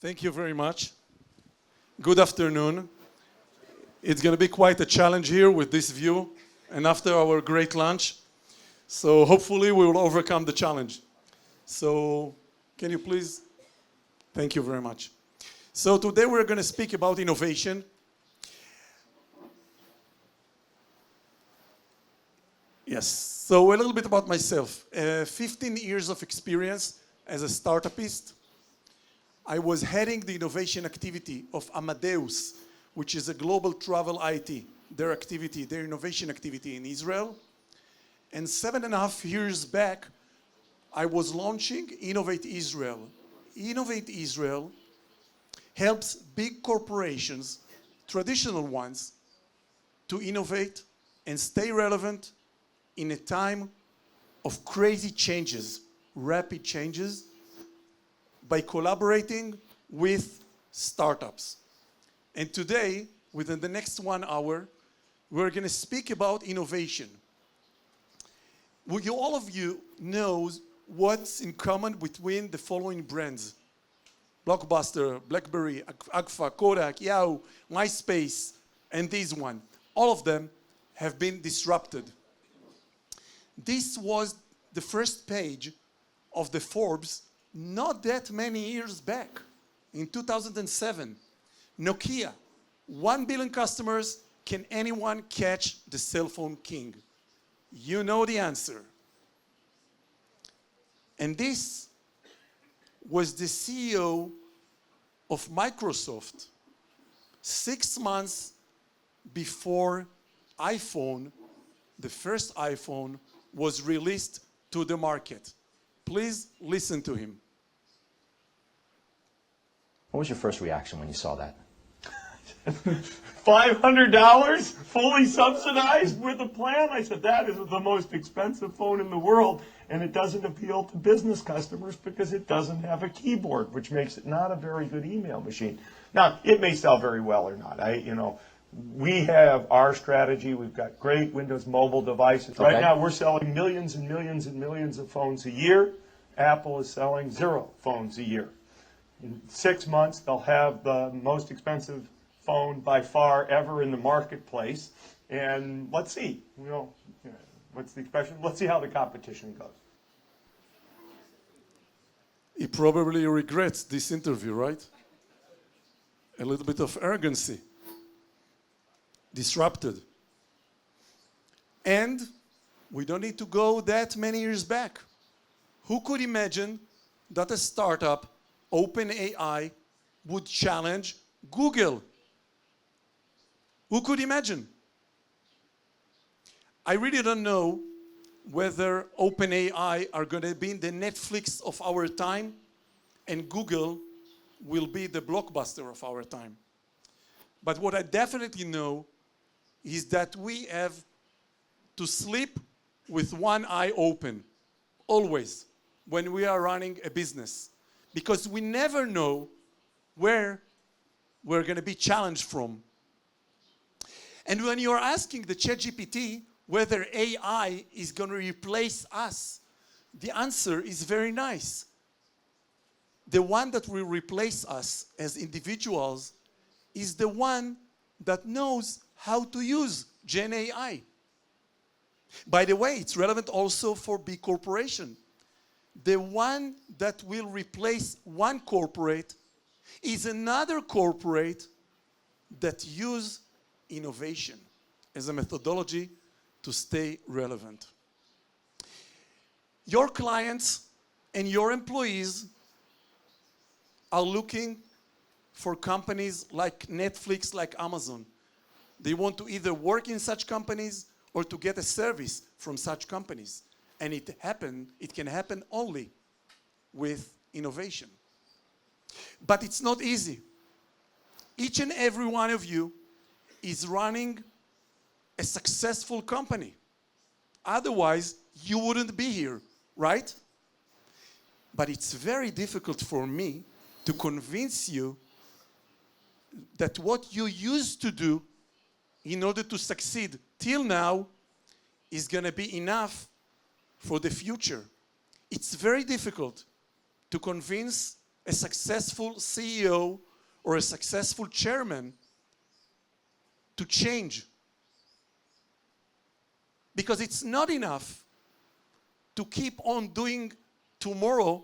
Thank you very much. Good afternoon. It's going to be quite a challenge here with this view and after our great lunch. So hopefully we will overcome the challenge. So can you please? Thank you very much. So today we're going to speak about innovation. Yes, so a little bit about myself. 15 years of experience as a startupist. I was heading the innovation activity of Amadeus, which is a global travel IT, their innovation activity in Israel. And 7.5 years back, I was launching Innovate Israel. Innovate Israel helps big corporations, traditional ones, to innovate and stay relevant in a time of crazy changes, rapid changes, by collaborating with startups. And today, within the next 1 hour, we're going to speak about innovation. All of you know what's in common between the following brands: Blockbuster, BlackBerry, Agfa, Kodak, Yahoo, MySpace, and this one. All of them have been disrupted. This was the first page of the Forbes not that many years back, in 2007. Nokia, 1 billion customers. Can anyone catch the cell phone king? You know the answer. And this was the CEO of Microsoft 6 months before iPhone, the first iPhone, was released to the market. Please listen to him. What was your first reaction when you saw that? $500 fully subsidized with a plan? I said, that is the most expensive phone in the world, and it doesn't appeal to business customers because it doesn't have a keyboard, which makes it not a very good email machine. Now, it may sell very well or not. We have our strategy. We've got great Windows mobile devices. Right now, we're selling millions and millions and millions of phones a year. Apple is selling 0 phones a year. In 6 months, they'll have the most expensive phone by far ever in the marketplace. And let's see, what's the expression? Let's see how the competition goes. He probably regrets this interview, right? A little bit of arrogancy. Disrupted. And we don't need to go that many years back. Who could imagine that a startup, OpenAI, would challenge Google? Who could imagine? I really don't know whether OpenAI are going to be the Netflix of our time and Google will be the Blockbuster of our time. But what I definitely know is that we have to sleep with one eye open, always, when we are running a business. Because we never know where we're going to be challenged from. And when you're asking the ChatGPT whether AI is going to replace us, the answer is very nice. The one that will replace us as individuals is the one that knows how to use Gen AI. By the way, it's relevant also for big corporation. The one that will replace one corporate is another corporate that use innovation as a methodology to stay relevant. Your clients and your employees are looking for companies like Netflix, like Amazon. They want to either work in such companies or to get a service from such companies. And it can happen only with innovation. But it's not easy. Each and every one of you is running a successful company. Otherwise, you wouldn't be here, right? But it's very difficult for me to convince you that what you used to do in order to succeed till now is going to be enough for the future. It's very difficult to convince a successful CEO or a successful chairman to change. Because it's not enough to keep on doing tomorrow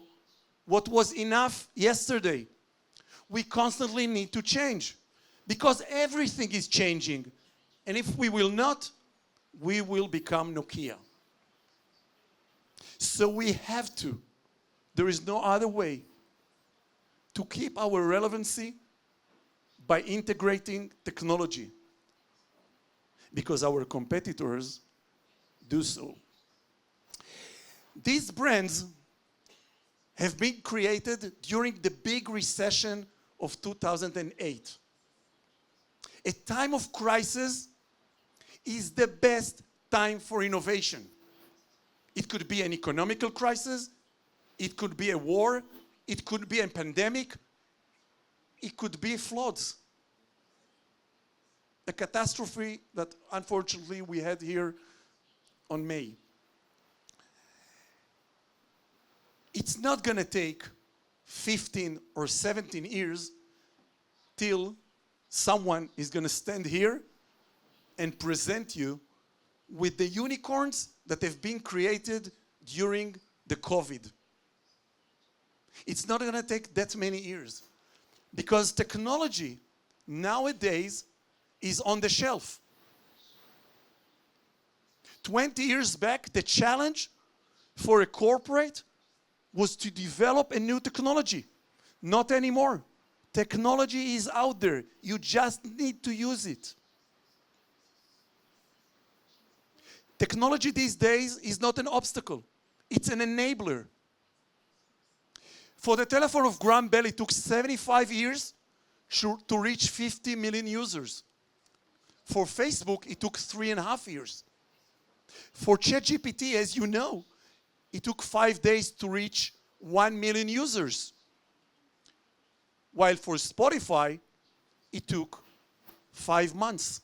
what was enough yesterday. We constantly need to change because everything is changing. And if we will not, we will become Nokia. So we have to. There is no other way to keep our relevancy by integrating technology, because our competitors do so. These brands have been created during the big recession of 2008. A time of crisis is the best time for innovation. It could be an economical crisis, it could be a war, it could be a pandemic, it could be floods. A catastrophe that unfortunately we had here on May. It's not going to take 15 or 17 years till someone is going to stand here and present you with the unicorns that have been created during the COVID. It's not going to take that many years because technology nowadays is on the shelf. 20 years back, the challenge for a corporate was to develop a new technology. Not anymore. Technology is out there. You just need to use it. Technology these days is not an obstacle. It's an enabler. For the telephone of Graham Bell, it took 75 years to reach 50 million users. For Facebook, it took 3.5 years. For ChatGPT, as you know, it took 5 days to reach 1 million users. While for Spotify, it took 5 months.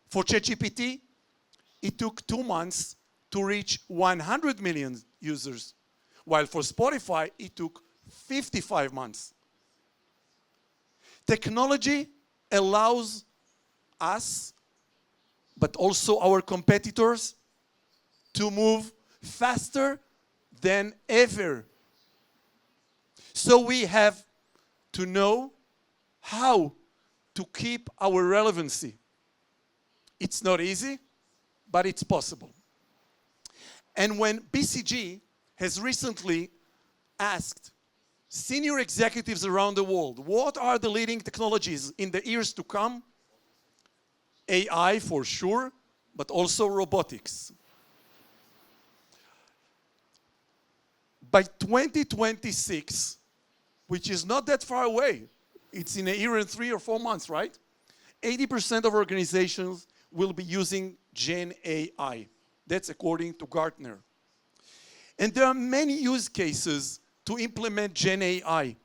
For ChatGPT, it took 2 months to reach 100 million users. While for Spotify, it took 55 months. Technology allows us, but also our competitors, to move faster than ever. So we have to know how to keep our relevancy. It's not easy, but it's possible. And when BCG has recently asked senior executives around the world, what are the leading technologies in the years to come? AI for sure, but also robotics. By 2026, which is not that far away, it's in a year and 3 or 4 months, right? 80% of organizations will be using Gen AI. That's according to Gartner. And there are many use cases to implement Gen AI.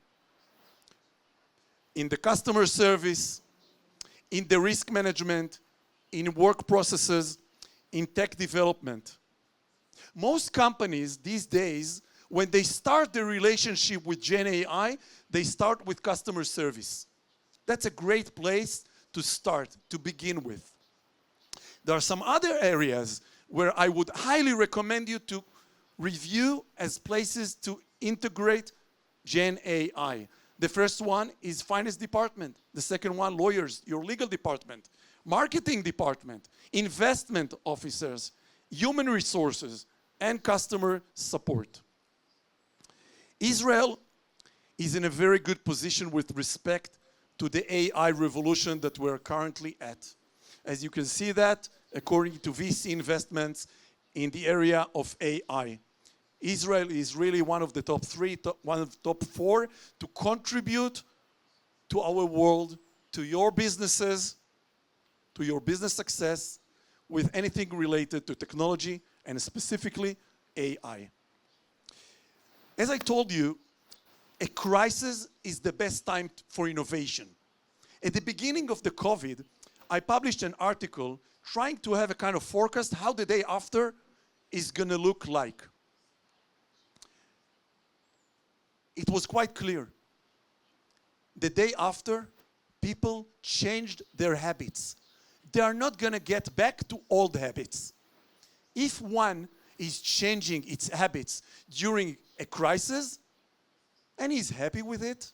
In the customer service, in the risk management, in work processes, in tech development. Most companies these days, when they start their relationship with Gen AI, they start with customer service. That's a great place to start, to begin with. There are some other areas where I would highly recommend you to review as places to integrate Gen AI. The first one is finance department. The second one, lawyers, your legal department, marketing department, investment officers, human resources, and customer support. Israel is in a very good position with respect to the AI revolution that we're currently at. As you can see that, according to VC investments in the area of AI. Israel is really one of the top 3, one of the top 4 to contribute to our world, to your businesses, to your business success with anything related to technology and specifically AI. As I told you, a crisis is the best time for innovation. At the beginning of the COVID, I published an article trying to have a kind of forecast how the day after is going to look like. it was quite clear. The day after, people changed their habits. They are not going to get back to old habits. If one is changing its habits during a crisis, and he's happy with it,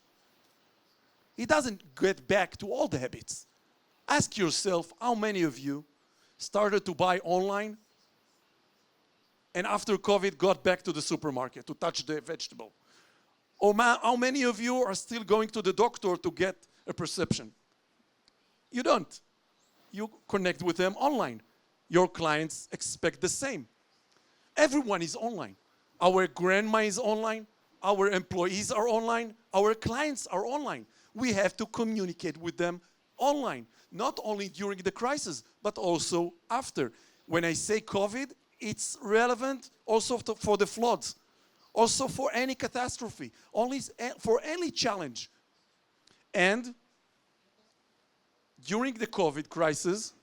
he doesn't get back to old habits. Ask yourself, how many of you started to buy online and after COVID got back to the supermarket to touch the vegetable? Or how many of you are still going to the doctor to get a prescription? You don't. You connect with them online. Your clients expect the same. Everyone is online. Our grandma is online. Our employees are online. Our clients are online. We have to communicate with them online, not only during the crisis, but also after. When I say COVID, it's relevant also for the floods, also for any catastrophe, only for any challenge. And during the COVID crisis,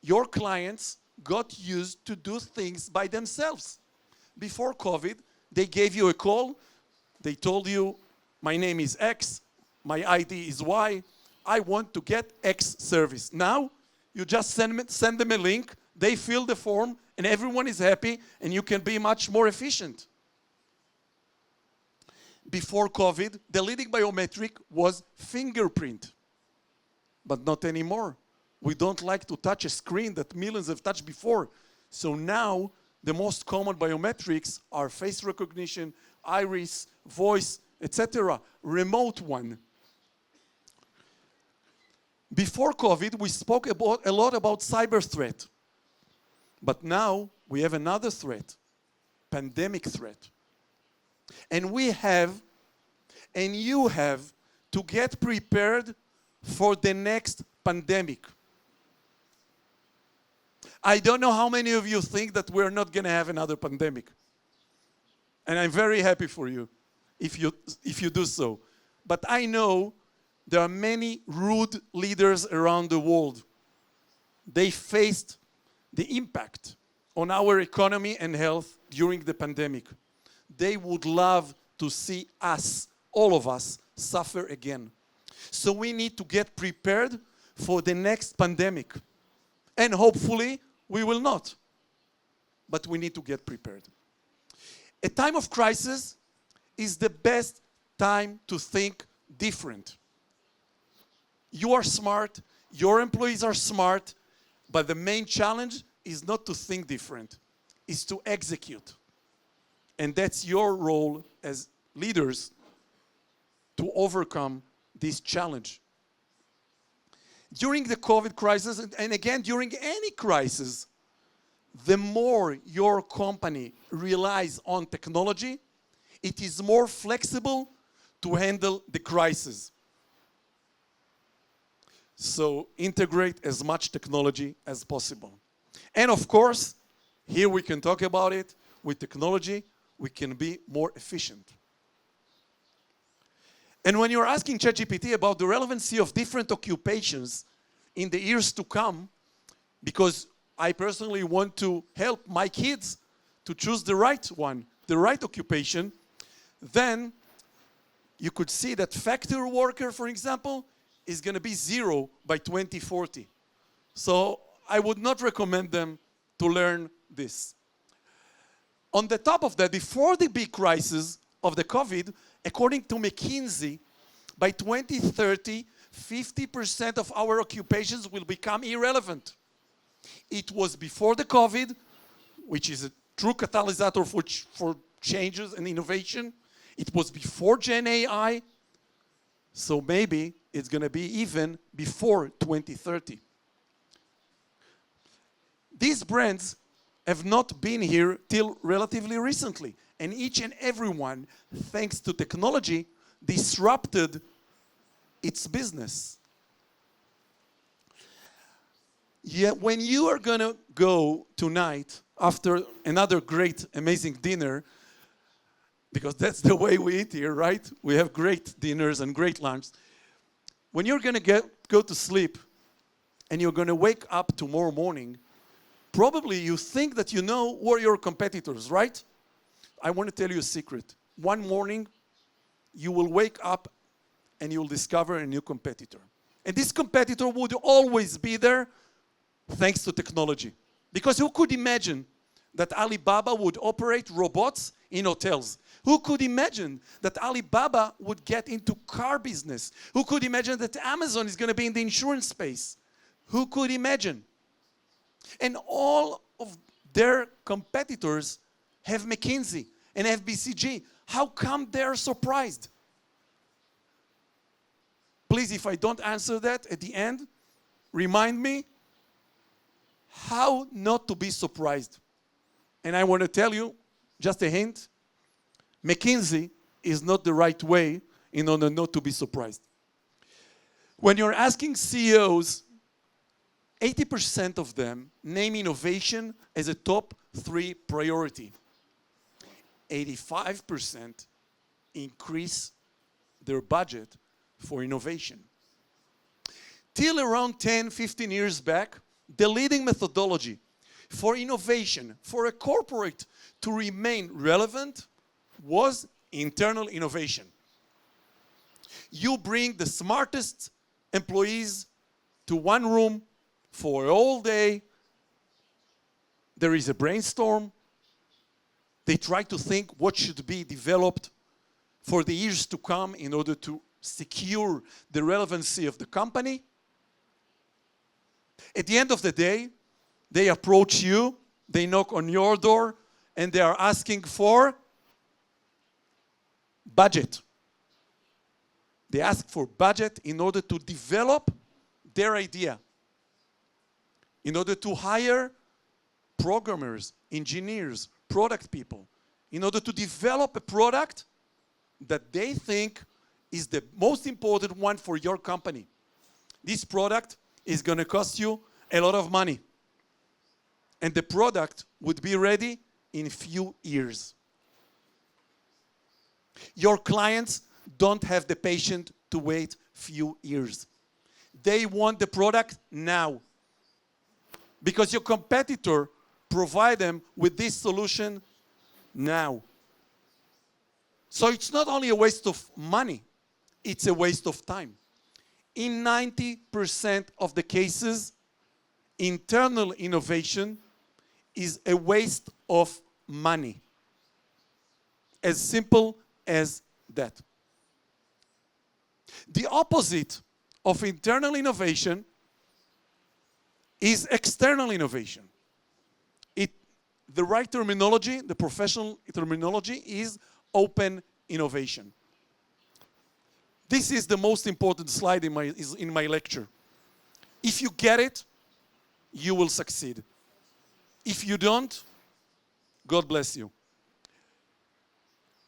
your clients got used to do things by themselves. Before COVID, they gave you a call. They told you, my name is X, my ID is Y, I want to get X service. Now, you just send them a link, they fill the form, and everyone is happy, and you can be much more efficient. Before COVID, the leading biometric was fingerprint, but not anymore. We don't like to touch a screen that millions have touched before. So now, the most common biometrics are face recognition, iris, voice, etc. Remote one. Before COVID, we spoke a lot about cyber threat. But now, we have another threat, pandemic threat. And we have, and you have, to get prepared for the next pandemic. I don't know how many of you think that we're not going to have another pandemic. And I'm very happy for you if you do so. But I know there are many rude leaders around the world. They faced the impact on our economy and health during the pandemic. They would love to see us, all of us, suffer again. So we need to get prepared for the next pandemic. And hopefully, we will not. But we need to get prepared. A time of crisis is the best time to think different. You are smart, your employees are smart, but the main challenge is not to think different, it's to execute. And that's your role as leaders to overcome this challenge. During the COVID crisis, and again during any crisis, the more your company relies on technology, it is more flexible to handle the crisis. So integrate as much technology as possible. And of course, here we can talk about it, with technology, we can be more efficient. And when you're asking ChatGPT about the relevancy of different occupations in the years to come, because I personally want to help my kids to choose the right one, the right occupation, then you could see that factory worker, for example, is going to be zero by 2040. So I would not recommend them to learn this. On the top of that, before the big crisis of the COVID, according to McKinsey, by 2030, 50% of our occupations will become irrelevant. It was before the COVID, which is a true catalyst for changes and innovation. It was before Gen AI, so maybe it's going to be even before 2030. These brands have not been here till relatively recently, and each and every one, thanks to technology, disrupted its business. Yeah, when you are going to go tonight after another great, amazing dinner, because that's the way we eat here, right? We have great dinners and great lunch. When you're going to go to sleep and you're going to wake up tomorrow morning, probably you think that you know who are your competitors, right? I want to tell you a secret. One morning, you will wake up and you will discover a new competitor. And this competitor would always be there thanks to technology. Because who could imagine that Alibaba would operate robots in hotels? Who could imagine that Alibaba would get into car business? Who could imagine that Amazon is going to be in the insurance space? Who could imagine? And all of their competitors have McKinsey and have BCG. How come they're surprised? Please, if I don't answer that at the end, remind me how not to be surprised. And I want to tell you, just a hint, McKinsey is not the right way in order not to be surprised. When you're asking CEOs, 80% of them name innovation as a top 3 priority. 85% increase their budget for innovation. Till around 10, 15 years back, the leading methodology for innovation, for a corporate to remain relevant, was internal innovation. You bring the smartest employees to one room for all day. There is a brainstorm. They try to think what should be developed for the years to come in order to secure the relevancy of the company. At the end of the day, they approach you, they knock on your door, and they are asking for budget. They ask for budget in order to develop their idea, in order to hire programmers, engineers, product people, in order to develop a product that they think is the most important one for your company. This product is going to cost you a lot of money. And the product would be ready in a few years. Your clients don't have the patience to wait few years. They want the product now. Because your competitor provide them with this solution now. So it's not only a waste of money, it's a waste of time. In 90% of the cases, internal innovation is a waste of money. As simple as that. The opposite of internal innovation is external innovation. The right terminology, the professional terminology, is open innovation. This is the most important slide in my lecture. If you get it, you will succeed. If you don't, God bless you.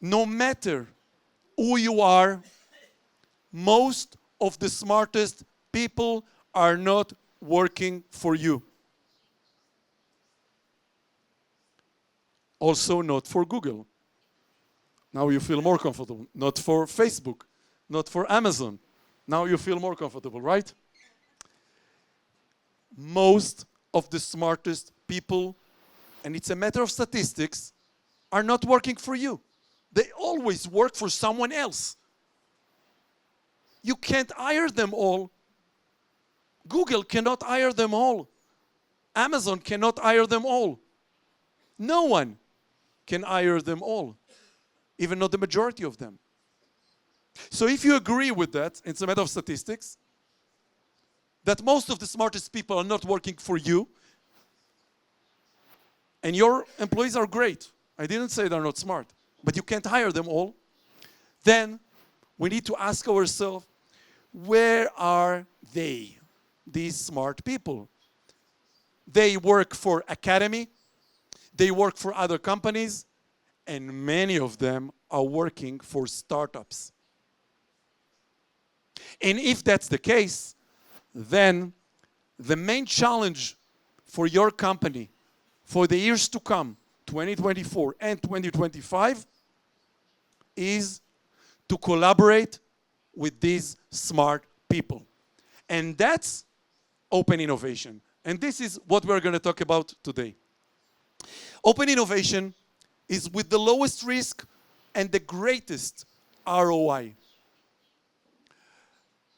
No matter who you are, most of the smartest people are not working for you. Also not for Google. Now you feel more comfortable. Not for Facebook. Not for Amazon. Now you feel more comfortable, right? Most of the smartest people, and it's a matter of statistics, are not working for you. They always work for someone else. You can't hire them all. Google cannot hire them all. Amazon cannot hire them all. No one can hire them all, even not the majority of them. So if you agree with that, it's a matter of statistics, that most of the smartest people are not working for you, and your employees are great. I didn't say they're not smart, but you can't hire them all. Then we need to ask ourselves, where are they, these smart people? They work for academy, they work for other companies, and many of them are working for startups. And if that's the case, then the main challenge for your company for the years to come, 2024 and 2025, is to collaborate with these smart people. And that's open innovation. And this is what we're going to talk about today. Open innovation is with the lowest risk and the greatest ROI.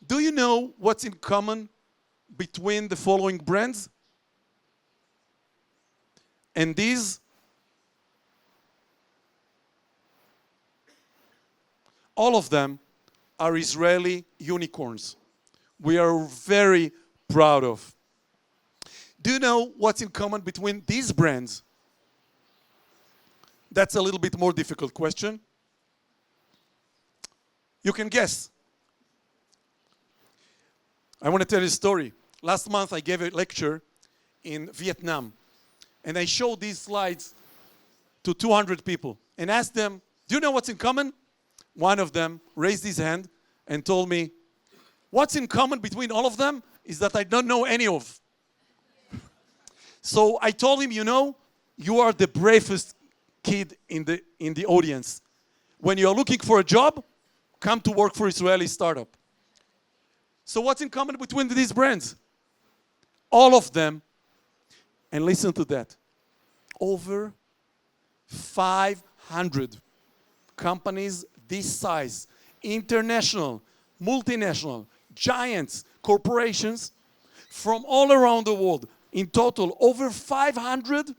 Do you know what's in common between the following brands? And these, all of them are Israeli unicorns. We are very proud of. Do you know what's in common between these brands? That's a little bit more difficult question. You can guess. I want to tell you a story. Last month I gave a lecture in Vietnam, and I showed these slides to 200 people and asked them, do you know what's in common? One of them raised his hand and told me, what's in common between all of them is that I don't know any of. So I told him, you know, you are the bravest kid in the audience. When you are looking for a job, come to work for Israeli startup. So what's in common between these brands? All of them, and listen to that, over 500 companies this size, international, multinational, giants, corporations from all around the world. In total, over 500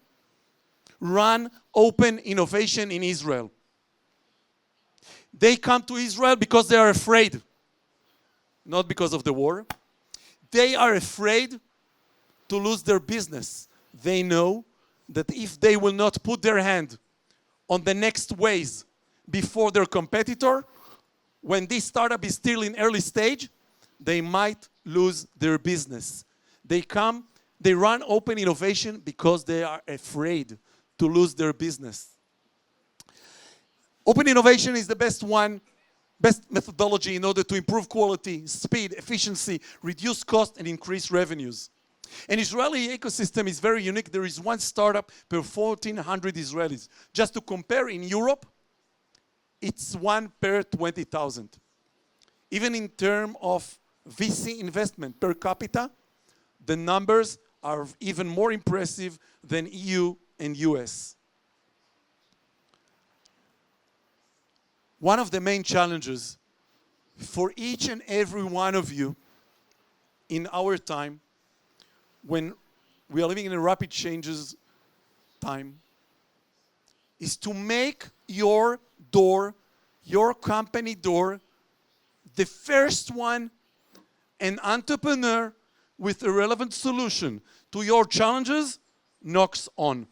run open innovation in Israel. They come to Israel because they are afraid, not because of the war. They are afraid to lose their business. They know that if they will not put their hand on the next ways before their competitor, when this startup is still in early stage, they might lose their business. They run open innovation because they are afraid to lose their business. Open innovation is the best methodology in order to improve quality, speed, efficiency, reduce cost, and increase revenues. An Israeli ecosystem is very unique. There is one startup per 1,400 Israelis. Just to compare, in Europe, it's one per 20,000. Even in terms of VC investment per capita, the numbers are even more impressive than EU and US. One of the main challenges for each and every one of you in our time, when we are living in a rapid changes time, is to make your door, your company door, the first one an entrepreneur with a relevant solution to your challenges knocks on.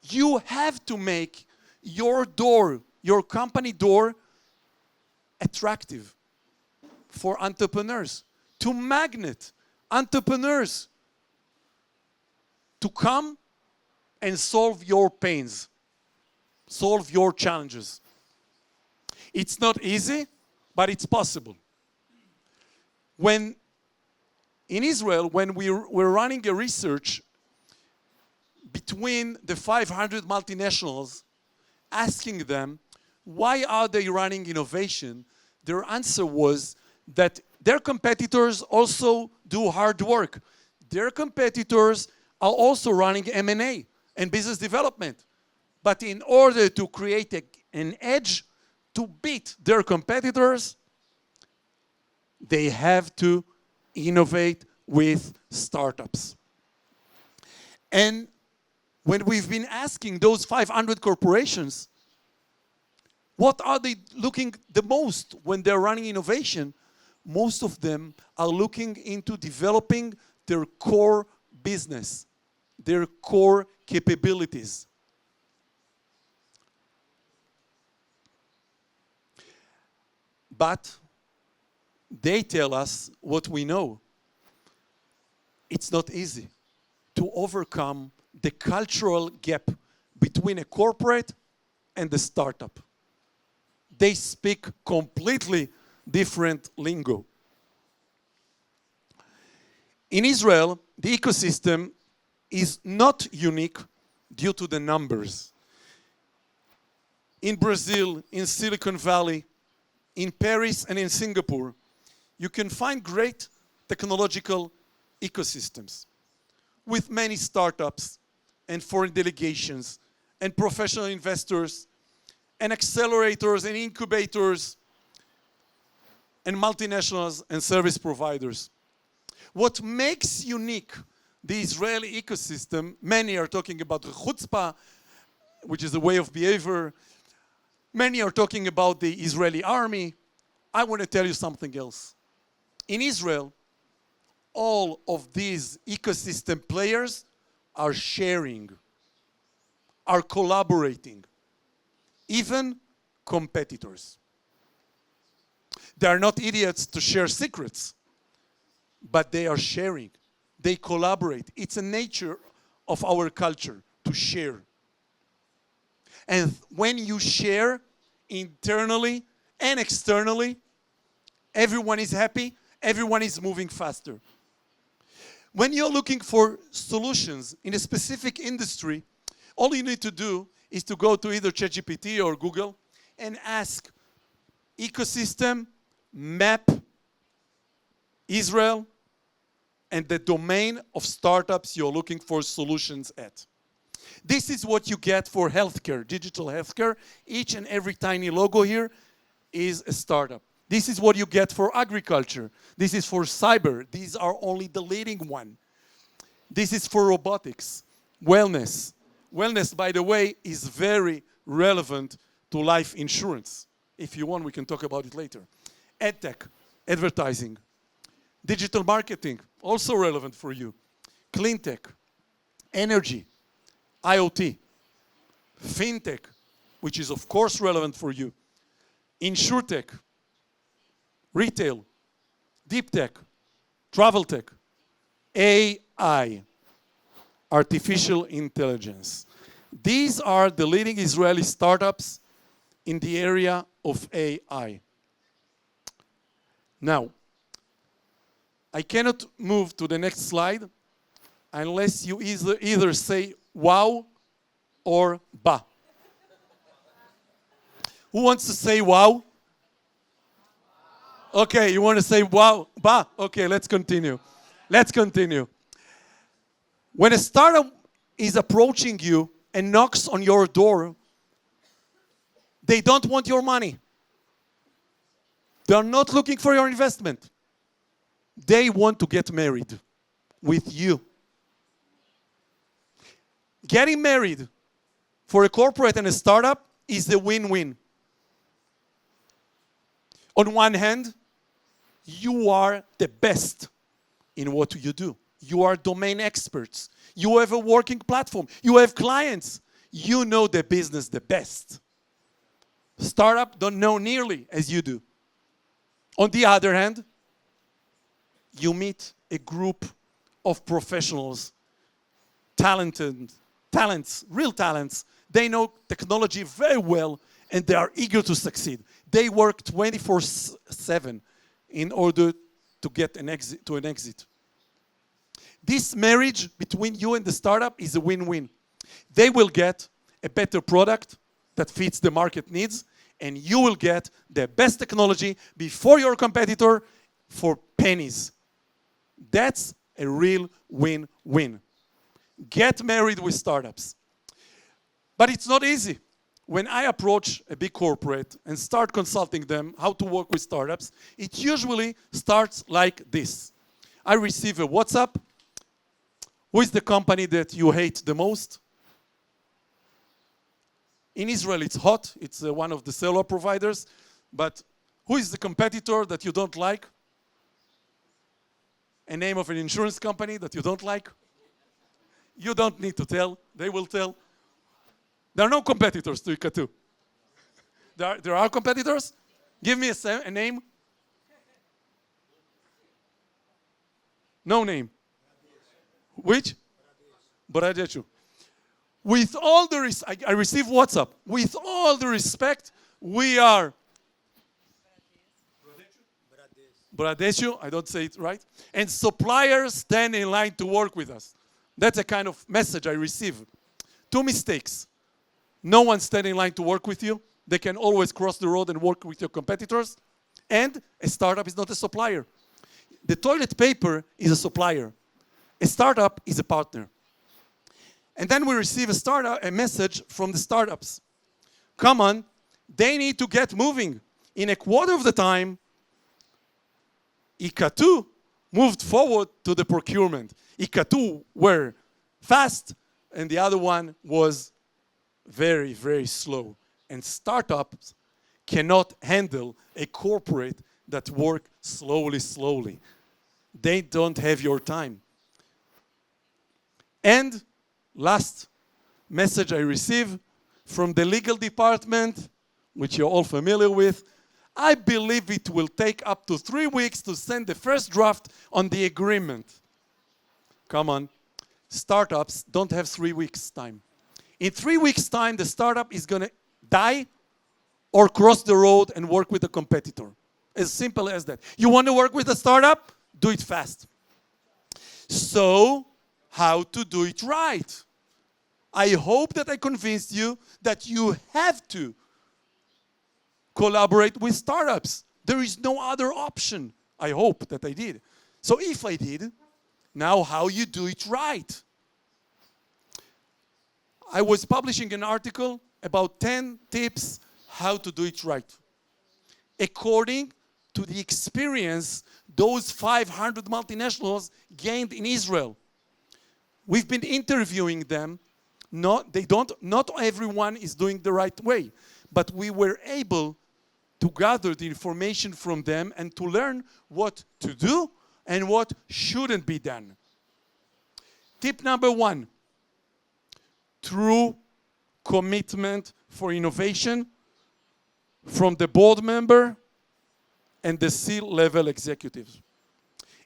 You have to make your door, your company door, attractive for entrepreneurs, to magnet entrepreneurs to come and solve your pains, solve your challenges. It's not easy, but it's possible. In Israel, when we were running a research between the 500 multinationals, asking them why are they running innovation, their answer was that their competitors also do hard work. Their competitors are also running M&A and business development. But in order to create an edge to beat their competitors, they have to innovate with startups. And when we've been asking those 500 corporations, what are they looking the most when they're running innovation? Most of them are looking into developing their core business, their core capabilities. But they tell us what we know. It's not easy to overcome the cultural gap between a corporate and the startup. They speak completely different lingo. In Israel, the ecosystem is not unique due to the numbers. In Brazil, in Silicon Valley, in Paris and in Singapore, you can find great technological ecosystems with many startups and foreign delegations and professional investors and accelerators and incubators and multinationals and service providers. What makes unique the Israeli ecosystem, many are talking about chutzpah, which is a way of behavior. Many are talking about the Israeli army. I want to tell you something else. In Israel, all of these ecosystem players are sharing, are collaborating, even competitors. They are not idiots to share secrets, but they are sharing. They collaborate. It's a nature of our culture to share. And when you share internally and externally, everyone is happy, everyone is moving faster. When you're looking for solutions in a specific industry, all you need to do is to go to either ChatGPT or Google and ask ecosystem, map, Israel, and the domain of startups you're looking for solutions at. This is what you get for healthcare, digital healthcare. Each and every tiny logo here is a startup. This is what you get for agriculture. This is for cyber. These are only the leading one. This is for robotics, wellness. Wellness, by the way, is very relevant to life insurance. If you want, we can talk about it later. EdTech, advertising. Digital marketing, also relevant for you. Clean tech, energy, IoT, fintech, which is of course relevant for you. Insurtech, retail, deep tech, travel tech, AI, artificial intelligence. These are the leading Israeli startups in the area of AI. Now, I cannot move to the next slide unless you either say wow or bah. Who wants to say wow? Okay, you want to say wow, bah? Okay, let's continue. Let's continue. When a startup is approaching you and knocks on your door, they don't want your money. They're not looking for your investment. They want to get married with you. Getting married for a corporate and a startup is a win-win. On one hand, you are the best in what you do. You are domain experts. You have a working platform. You have clients. You know the business the best. Startup don't know nearly as you do. On the other hand, you meet a group of professionals, talents, real talents. They know technology very well and they are eager to succeed. They work 24/7 in order to get an exit. This marriage between you and the startup is a win-win. They will get a better product that fits the market needs, and you will get the best technology before your competitor for pennies. That's a real win-win. Get married with startups. But it's not easy. When I approach a big corporate and start consulting them how to work with startups, it usually starts like this. I receive a WhatsApp. Who is the company that you hate the most? In Israel, it's hot. It's one of the cellular providers. But who is the competitor that you don't like? A name of an insurance company that you don't like? You don't need to tell. They will tell. There are no competitors to Icatu. There are competitors? Give me a name. No name. Which? Bradesco. With all the I receive WhatsApp. With all the respect, we are Bradesco, I don't say it right, and suppliers stand in line to work with us. That's a kind of message I receive. 2 mistakes. No one stands in line to work with you. They can always cross the road and work with your competitors. And a startup is not a supplier. The toilet paper is a supplier. A startup is a partner. And then we receive a message from the startups. Come on, They need to get moving. In a quarter of the time, Icatu moved forward to the procurement. Icatu were fast, and the other one was very, very slow. And startups cannot handle a corporate that work slowly. They don't have your time. And last message I received from the legal department, which you're all familiar with, I believe it will take up to 3 weeks to send the first draft on the agreement. Come on. Startups don't have 3 weeks time. In 3 weeks time, the startup is going to die or cross the road and work with a competitor. As simple as that. You want to work with a startup? Do it fast. So, how to do it right? I hope that I convinced you that you have to collaborate with startups. There is no other option. I hope that I did. So if I did, now how you do it right. I was publishing an article about 10 tips how to do it right. According to the experience those 500 multinationals gained in Israel. We've been interviewing them. Not everyone is doing the right way, but we were able to gather the information from them and to learn what to do and what shouldn't be done. Tip number 1, true commitment for innovation from the board member and the C-level executives.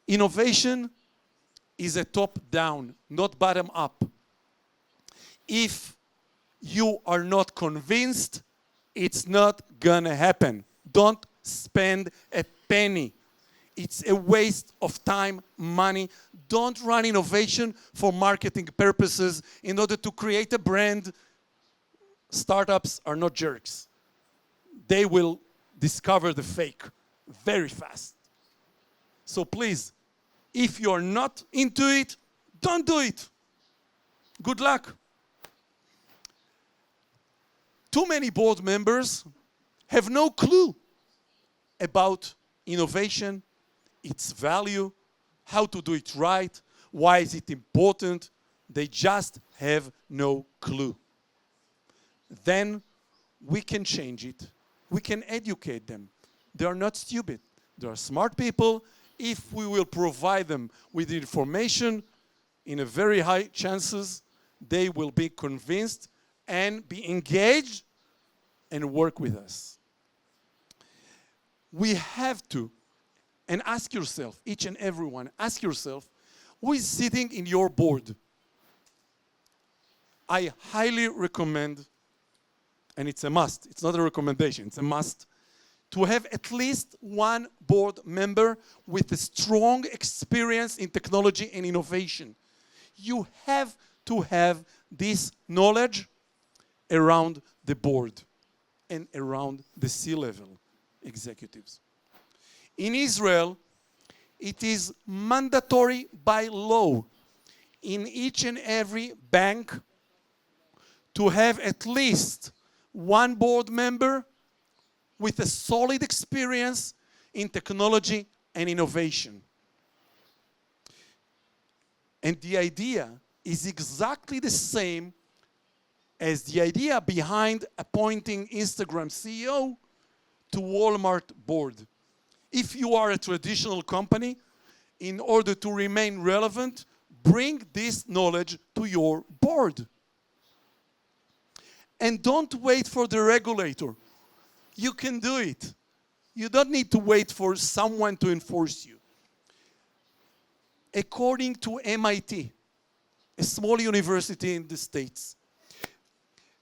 Innovation is a top-down, not bottom-up. If you are not convinced, it's not gonna happen. Don't spend a penny. It's a waste of time, money. Don't run innovation for marketing purposes in order to create a brand. Startups are not jerks. They will discover the fake very fast. So please, if you're not into it, don't do it. Good luck. Too many board members have no clue about innovation, its value, how to do it right, why is it important. They just have no clue. Then we can change it. We can educate them. They are not stupid. They are smart people. If we will provide them with information, in a very high chances, they will be convinced and be engaged and work with us. We have to, and ask yourself, each and everyone, ask yourself, who is sitting in your board? I highly recommend, and it's a must, it's not a recommendation, it's a must, to have at least one board member with a strong experience in technology and innovation. You have to have this knowledge around the board and around the C-level executives. In Israel, it is mandatory by law in each and every bank to have at least one board member with a solid experience in technology and innovation. And the idea is exactly the same as the idea behind appointing Instagram CEO to Walmart board. If you are a traditional company, in order to remain relevant, bring this knowledge to your board. And don't wait for the regulator. You can do it. You don't need to wait for someone to enforce you. According to MIT, a small university in the States,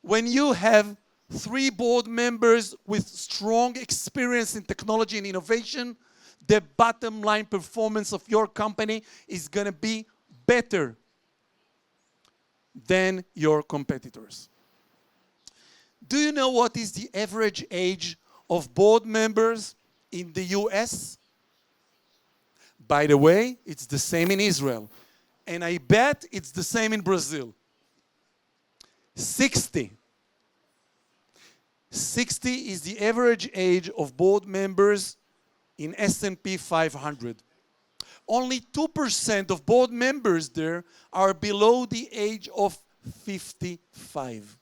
when you have 3 board members with strong experience in technology and innovation, the bottom line performance of your company is going to be better than your competitors. Do you know what is the average age of board members in the US? By the way, it's the same in Israel. And I bet it's the same in Brazil. 60. 60 is the average age of board members in S&P 500. Only 2% of board members there are below the age of 55.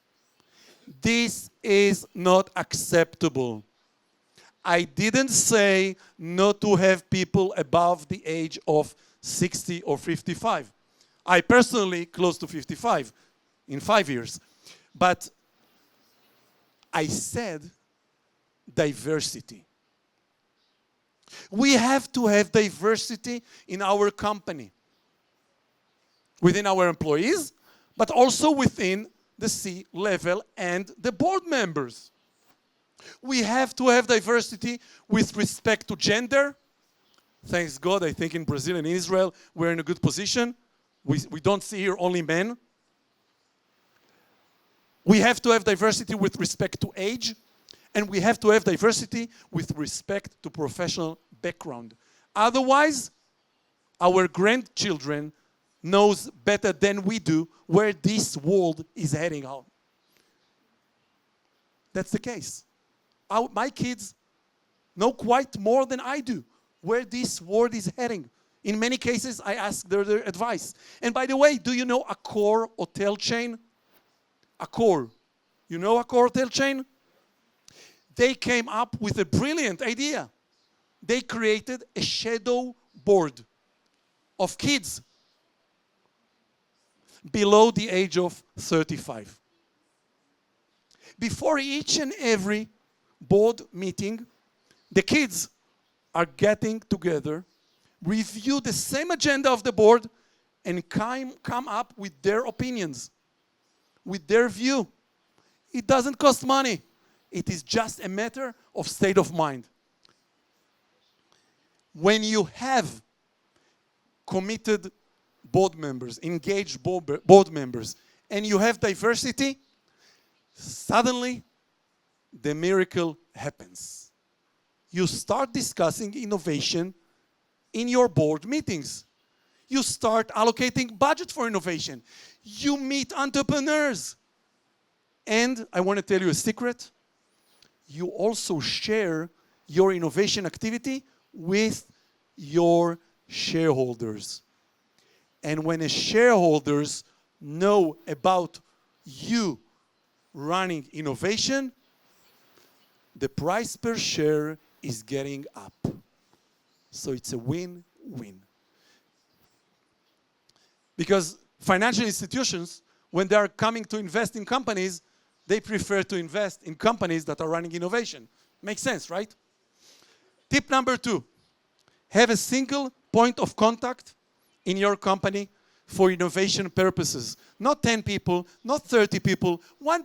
This is not acceptable. I didn't say not to have people above the age of 60 or 55. I personally close to 55 in 5 years. But I said diversity. We have to have diversity in our company, within our employees, but also within the C-level and the board members. We have to have diversity with respect to gender. Thanks God, I think in Brazil and Israel, we're in a good position. We don't see here only men. We have to have diversity with respect to age, and we have to have diversity with respect to professional background. Otherwise, our grandchildren knows better than we do where this world is heading out. That's the case. My kids know quite more than I do where this world is heading. In many cases, I ask their advice. And by the way, do you know Accor hotel chain? Accor. You know Accor hotel chain? They came up with a brilliant idea. They created a shadow board of kids below the age of 35. Before each and every board meeting, the kids are getting together, review the same agenda of the board, and come up with their opinions, with their view. It doesn't cost money. It is just a matter of state of mind. When you have committed board members, engaged board members, and you have diversity, suddenly the miracle happens. You start discussing innovation in your board meetings. You start allocating budget for innovation. You meet entrepreneurs. And I want to tell you a secret. You also share your innovation activity with your shareholders. And when the shareholders know about you running innovation, the price per share is getting up. So it's a win-win. Because financial institutions, when they are coming to invest in companies, they prefer to invest in companies that are running innovation. Makes sense, right? Tip number 2, have a single point of contact in your company for innovation purposes. Not 10 people, not 30 people, one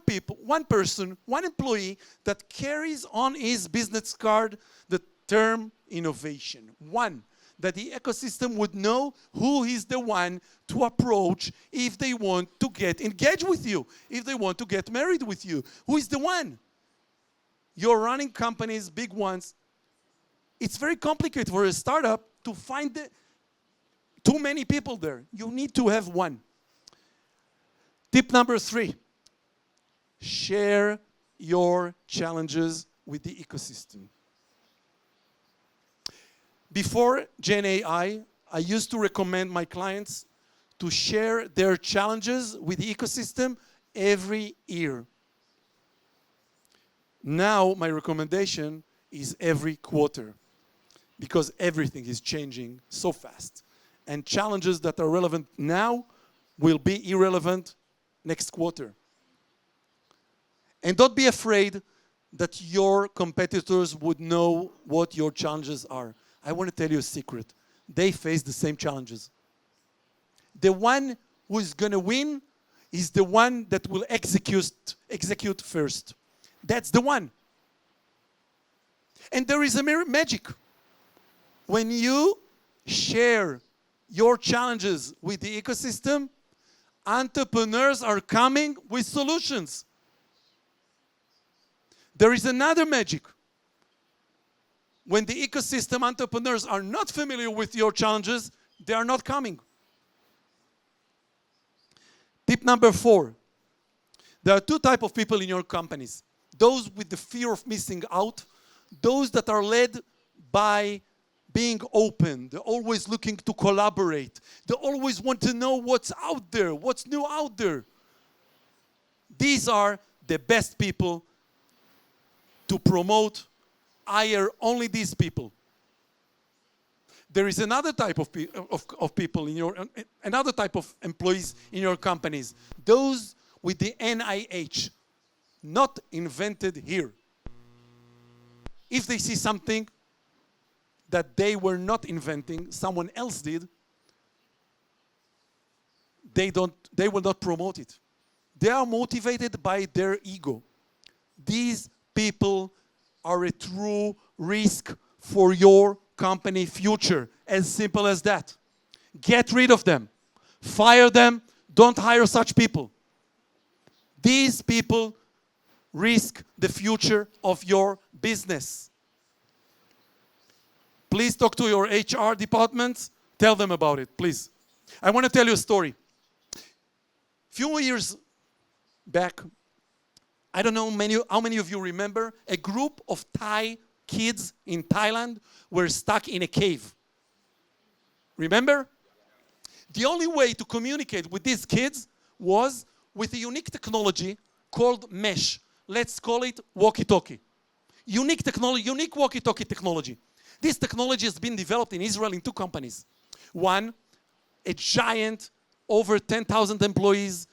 person, one employee that carries on his business card the term innovation. One, that the ecosystem would know who is the one to approach if they want to get engaged with you, if they want to get married with you. Who is the one? You're running companies, big ones. It's very complicated for a startup to find too many people there. You need to have one. Tip number 3, share your challenges with the ecosystem. Before Gen AI, I used to recommend my clients to share their challenges with the ecosystem every year. Now my recommendation is every quarter, because everything is changing so fast. And challenges that are relevant now will be irrelevant next quarter. And don't be afraid that your competitors would know what your challenges are. I want to tell you a secret. They face the same challenges. The one who is going to win is the one that will execute first. That's the one. And there is a magic. When you share your challenges with the ecosystem, entrepreneurs are coming with solutions. There is another magic. When the ecosystem entrepreneurs are not familiar with your challenges, they are not coming. Tip number 4. There are 2 types of people in your companies. those with the fear of missing out, those that are led by being open. They're always looking to collaborate. They always want to know what's out there, what's new out there. These are the best people to promote. Hire only these people. There is another type of people in your, another type of employees in your companies. Those with the NIH, not invented here. If they see something that they were not inventing, someone else did, they will not promote it. They are motivated by their ego. These people are a true risk for your company future. As simple as that. Get rid of them. Fire them. Don't hire such people. These people risk the future of your business. Please talk to your HR department. Tell them about it, please. I want to tell you a story. Few years back, I don't know how many of you remember, a group of Thai kids in Thailand were stuck in a cave. Remember? The only way to communicate with these kids was with a unique technology called mesh. Let's call it walkie-talkie. Unique technology, unique walkie-talkie technology. This technology has been developed in Israel in two companies. One, a giant, over 10,000 employees,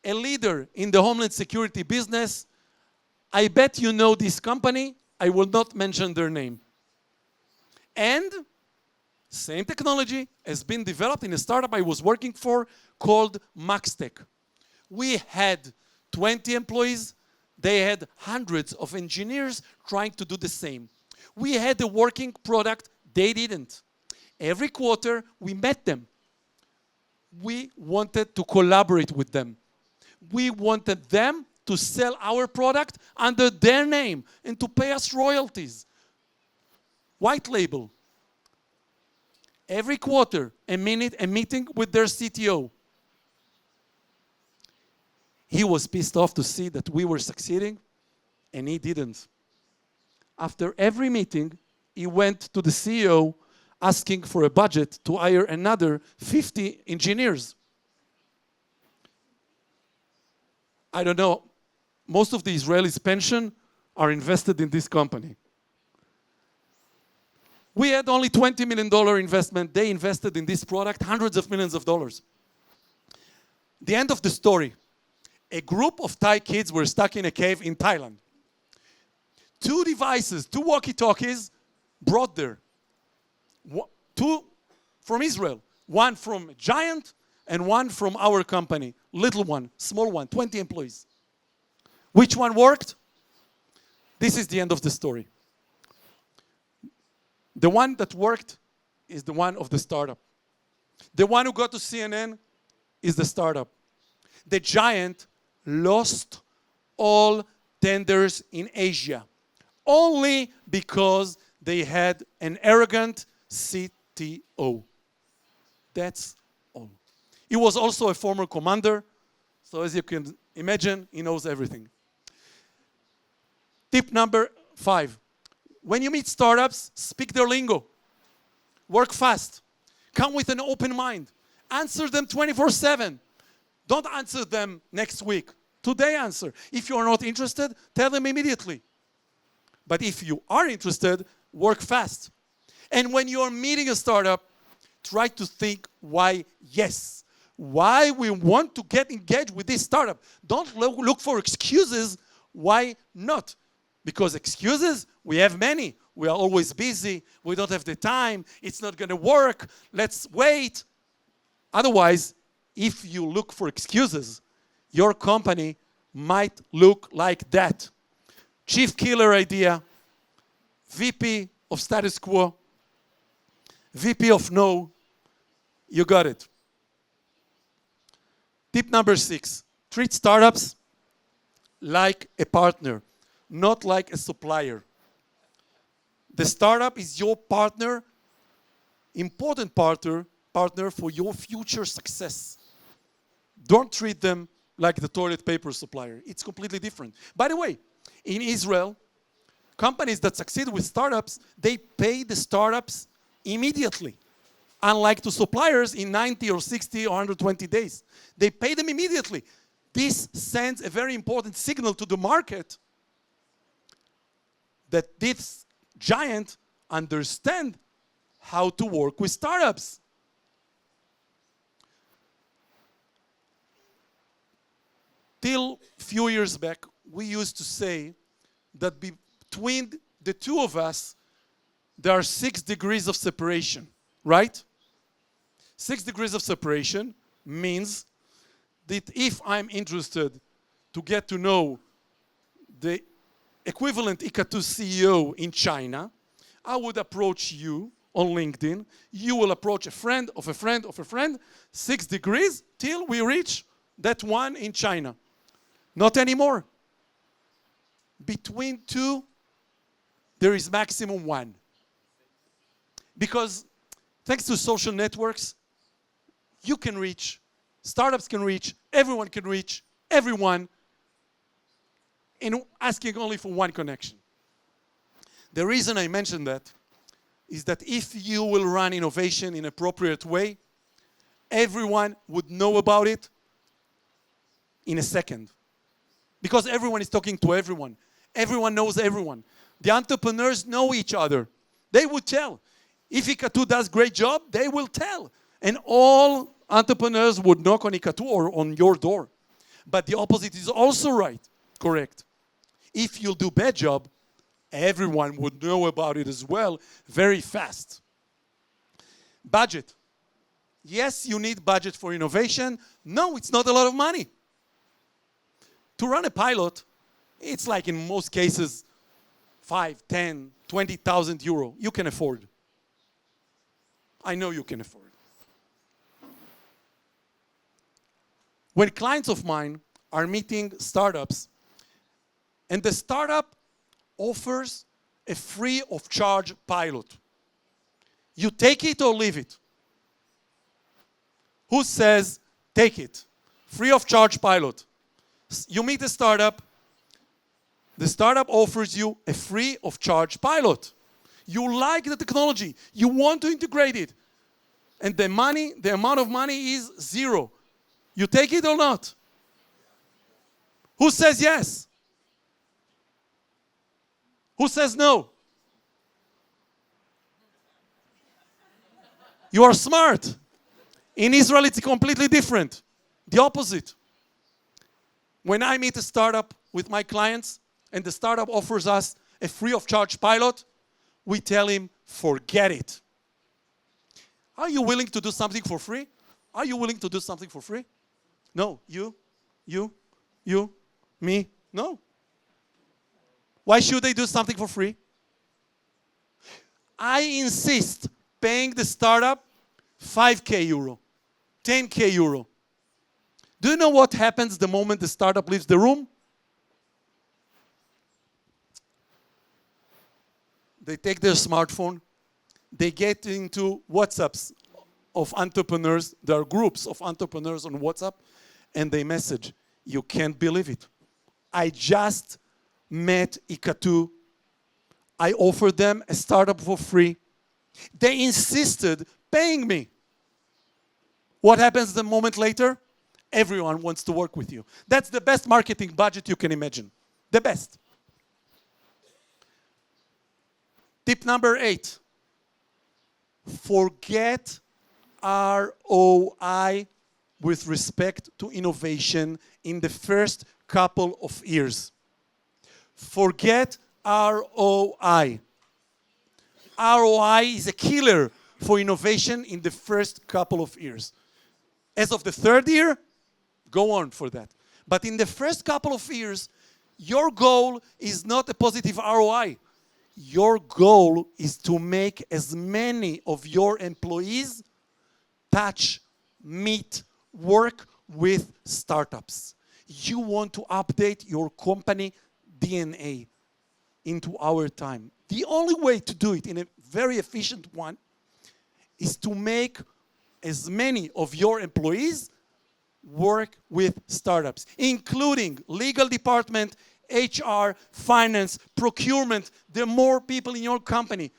a leader in the homeland security business. I bet you know this company. I will not mention their name. And same technology has been developed in a startup I was working for called MaxTech. We had 20 employees. They had hundreds of engineers trying to do the same. We had a working product. They didn't. Every quarter, we met them. We wanted to collaborate with them. We wanted them to sell our product under their name and to pay us royalties. White label. Every quarter, a meeting with their CTO. He was pissed off to see that we were succeeding, and he didn't. After every meeting, he went to the CEO asking for a budget to hire another 50 engineers. I don't know, most of the Israelis' pension are invested in this company. We had only $20 million investment. They invested in this product hundreds of millions of dollars. The end of the story. A group of Thai kids were stuck in a cave in Thailand. Two devices, two walkie-talkies brought there. Two from Israel. One from Giant and one from our company. Little one, small one, 20 employees. Which one worked? This is the end of the story. The one that worked is the one of the startup. The one who got to CNN is the startup. The Giant lost all tenders in Asia only because they had an arrogant CTO. That's all. He was also a former commander, so as you can imagine, he knows everything. Tip number 5. When you meet startups, speak their lingo. Work fast. Come with an open mind. Answer them 24/7. Don't answer them next week. Today answer. If you are not interested, tell them immediately. But if you are interested, work fast. And when you are meeting a startup, try to think why yes. Why we want to get engaged with this startup. Don't look for excuses. Why not? Because excuses, we have many. We are always busy. We don't have the time. It's not going to work. Let's wait. Otherwise, if you look for excuses, your company might look like that. Chief killer idea, VP of status quo, VP of no, you got it. Tip number 6, treat startups like a partner, not like a supplier. The startup is your partner, important partner for your future success. Don't treat them like the toilet paper supplier. It's completely different. By the way, In Israel, companies that succeed with startups, they pay the startups immediately. Unlike to suppliers in 90 or 60 or 120 days. They pay them immediately. This sends a very important signal to the market that this giant understands how to work with startups. Till a few years back, we used to say that between the two of us, there are 6 degrees of separation, right? 6 degrees of separation means that if I'm interested to get to know the equivalent Icatu CEO in China, I would approach you on LinkedIn. You will approach a friend of a friend of a friend, 6 degrees till we reach that one in China. Not anymore. Between 2, there is maximum 1. Because thanks to social networks, you can reach, startups can reach, everyone can reach, everyone, in asking only for 1 connection. The reason I mention that is that if you will run innovation in an appropriate way, everyone would know about it in a second. Because everyone is talking to everyone. Everyone knows everyone. The entrepreneurs know each other. They would tell. If Icatu does great job, they will tell. And all entrepreneurs would knock on Icatu or on your door. But the opposite is also right, correct. If you'll do bad job, everyone would know about it as well very fast. Budget. Yes, you need budget for innovation. No, it's not a lot of money. To run a pilot, it's like in most cases, 5, 10, 20,000 euro. You can afford. I know you can afford. When clients of mine are meeting startups, and the startup offers a free of charge pilot, you take it or leave it? Who says, take it? Free of charge pilot. You meet a startup, the startup offers you a free of charge pilot. You like the technology, you want to integrate it, and the amount of money is 0. You take it or not? Who says yes? Who says no? You are smart. In Israel, it's completely different. The opposite. When I meet a startup with my clients and the startup offers us a free of charge pilot, we tell him, forget it. Are you willing to do something for free? Are you willing to do something for free? No. You, me, no. Why should they do something for free? I insist paying the startup 5K euro, 10K euro. Do you know what happens the moment the startup leaves the room? They take their smartphone, they get into WhatsApps of entrepreneurs. There are groups of entrepreneurs on WhatsApp, and they message, you can't believe it. I just met Icatu. I offered them a startup for free. They insisted paying me. What happens the moment later? Everyone wants to work with you. That's the best marketing budget you can imagine. The best. Tip number 8. Forget ROI with respect to innovation in the first couple of years. Forget ROI. ROI is a killer for innovation in the first couple of years. As of the 3rd year, go on for that. But in the first couple of years, your goal is not a positive ROI. Your goal is to make as many of your employees touch, meet, work with startups. You want to update your company DNA into our time. The only way to do it in a very efficient one is to make as many of your employees work with startups, including legal department, HR, finance, procurement, there are more people in your company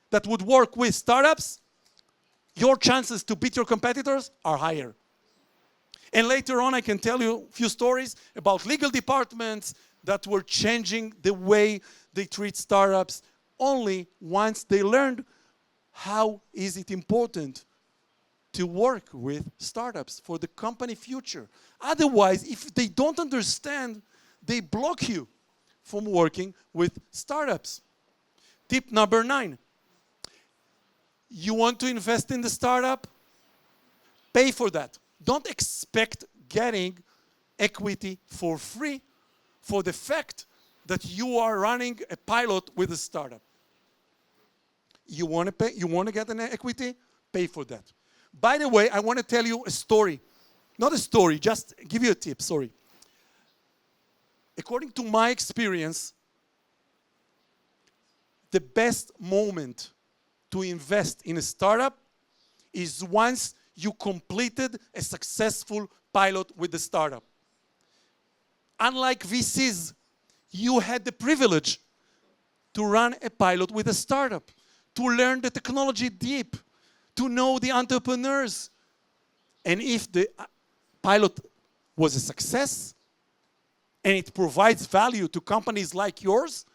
that would work with startups, your chances to beat your competitors are higher. And later on, I can tell you a few stories about legal departments that were changing the way they treat startups only once they learned how is it important to work with startups for the company future. Otherwise, if they don't understand, they block you from working with startups. Tip number 9. You want to invest in the startup? Pay for that. Don't expect getting equity for free for the fact that you are running a pilot with a startup. You want to pay, you want to get an equity? Pay for that. By the way, I want to tell you a story. Not a story, just give you a tip, sorry. According to my experience, the best moment to invest in a startup is once you completed a successful pilot with the startup. Unlike VCs, you had the privilege to run a pilot with a startup, to learn the technology deep, to know the entrepreneurs. And if the pilot was a success and it provides value to companies like yours,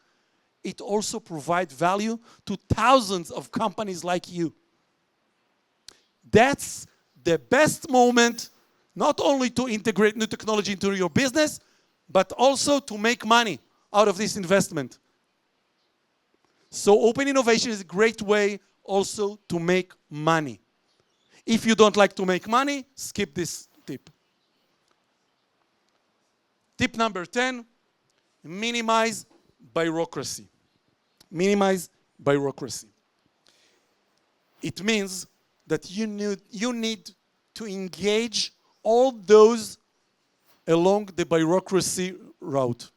it also provides value to thousands of companies like you. That's the best moment, not only to integrate new technology into your business, but also to make money out of this investment. So open innovation is a great way also to make money. If you don't like to make money, skip this tip. Tip number 10, minimize bureaucracy. Minimize bureaucracy. It means that you need to engage all those along the bureaucracy route.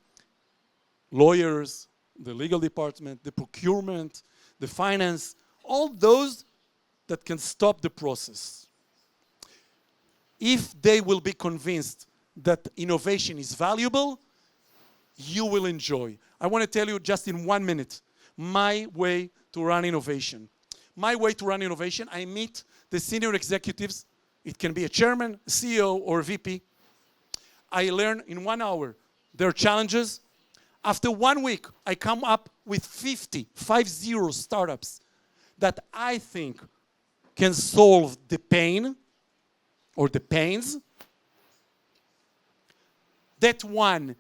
Lawyers, the legal department, the procurement, the finance, all those that can stop the process. If they will be convinced that innovation is valuable, you will enjoy. I want to tell you just in 1 minute my way to run innovation. My way to run innovation, I meet the senior executives. It can be a chairman, a CEO, or a VP. I learn in 1 hour their challenges. After 1 week, I come up with 50 startups that I think can solve the pain or the pains. That one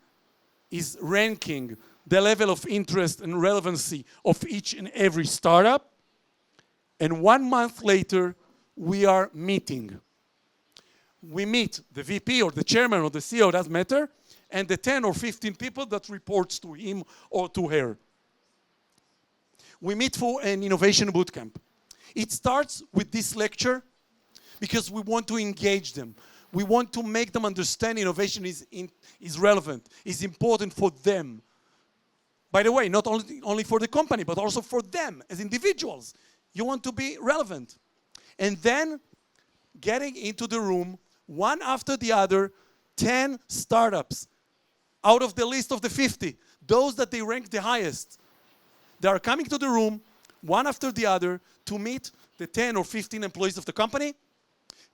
is ranking the level of interest and relevancy of each and every startup. And 1 month later, we are meeting. We meet the VP or the chairman or the CEO, doesn't matter, and the 10 or 15 people that reports to him or to her. We meet for an innovation bootcamp. It starts with this lecture because we want to engage them. We want to make them understand innovation is relevant, is important for them. By the way, not only for the company, but also for them as individuals. You want to be relevant. And then getting into the room, one after the other, 10 startups out of the list of the 50, those that they rank the highest. They are coming to the room, one after the other, to meet the 10 or 15 employees of the company.